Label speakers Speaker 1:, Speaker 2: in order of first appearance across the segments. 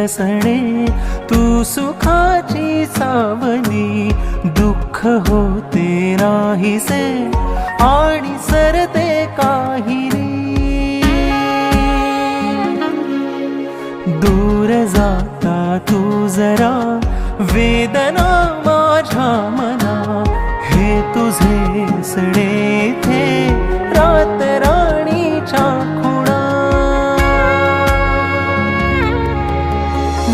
Speaker 1: सणे तू सुखाची सावली, दुःख होते नाहीसे आणि सरते काहिली। दूर जाता तू जरा वेदना माझ्या मना, हे तुझे सणे थे रात राणीच्या खुणा।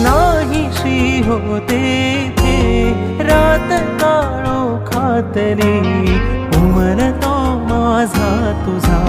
Speaker 1: नाहीशी होते थे रात काळो खातरी, उमलतो माझा तुझा